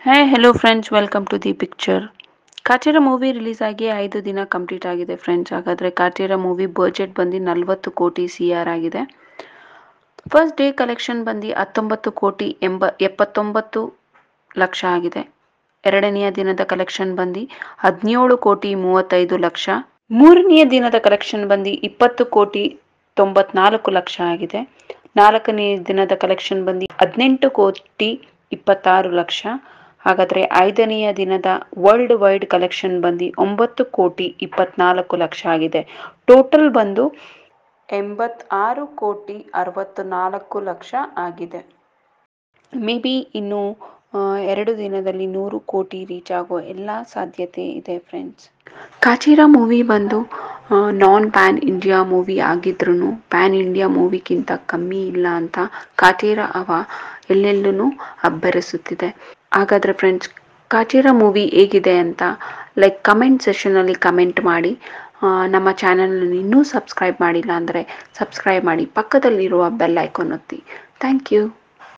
Hi hello friends, welcome to the picture. Kaatera movie release ಆಗಿ 5 ದಿನ complete ಆಗಿದೆ friends. ಹಾಗಾದರೆ ಕಾಟೇರ ಮೂವಿ ಬಜೆಟ್ ಬಂದು 40 ಕೋಟಿ CR ಆಗಿದೆ. ಫಸ್ಟ್ ಡೇ ಕಲೆಕ್ಷನ್ ಬಂದು 19 ಕೋಟಿ 79 ಲಕ್ಷ ಆಗಿದೆ. ಎರಡನೆಯ ದಿನದ ಕಲೆಕ್ಷನ್ ಬಂದು 17 ಕೋಟಿ 35 ಲಕ್ಷ. ಮೂರನೆಯ ದಿನದ ಕಲೆಕ್ಷನ್ ಬಂದು 20 ಕೋಟಿ 94 ಲಕ್ಷ ಆಗಿದೆ. ನಾಲ್ಕನೆಯ ದಿನದ ಕಲೆಕ್ಷನ್ ಬಂದು 18 ಕೋಟಿ 26 ಲಕ್ಷ. ಹಾಗಾದರೆ ಐದನೆಯ ದಿನದ ವರ್ಲ್ಡ್ ವೈಡ್ ಕಲೆಕ್ಷನ್ ಬಂದು 9 ಕೋಟಿ 24 ಲಕ್ಷ ಆಗಿದೆ. ಟೋಟಲ್ ಬಂದು 86 ಕೋಟಿ 64 ಲಕ್ಷ ಆಗಿದೆ. ಮೇ ಬಿ ಇನ್ನು 2 ದಿನದಲ್ಲಿ 100 ಕೋಟಿ ರೀಚ್ ಆಗೋ ಎಲ್ಲ ಸಾಧ್ಯತೆ ಇದೆ ಫ್ರೆಂಡ್ಸ್. ಕಾಟೇರ ಮೂವಿ ಬಂದು ನಾನ್ ಪ್ಯಾನ್ ಇಂಡಿಯಾ ಮೂವಿ ಆಗಿದ್ರೂ ಪ್ಯಾನ್ ಇಂಡಿಯಾ ಮೂವಿಗಿಂತ ಕಮ್ಮಿ ಇಲ್ಲ ಅಂತ ಕಾಟೇರ ಎಲ್ಲೆಲ್ಲೂ ಅಬ್ಬರಿಸುತ್ತಿದೆ. ಹಾಗಾದರೆ ಫ್ರೆಂಡ್ಸ್, ಕಾಟೇರ ಮೂವಿ ಹೇಗಿದೆ ಅಂತ ಕಮೆಂಟ್ ಸೆಷನಲ್ಲಿ ಕಮೆಂಟ್ ಮಾಡಿ. ನಮ್ಮ ಚಾನಲನ್ನು ಇನ್ನೂ ಸಬ್ಸ್ಕ್ರೈಬ್ ಮಾಡಿಲ್ಲ ಅಂದರೆ ಸಬ್ಸ್ಕ್ರೈಬ್ ಮಾಡಿ, ಪಕ್ಕದಲ್ಲಿರುವ ಬೆಲ್ ಐಕಾನ್ ಒತ್ತಿ. Thank you.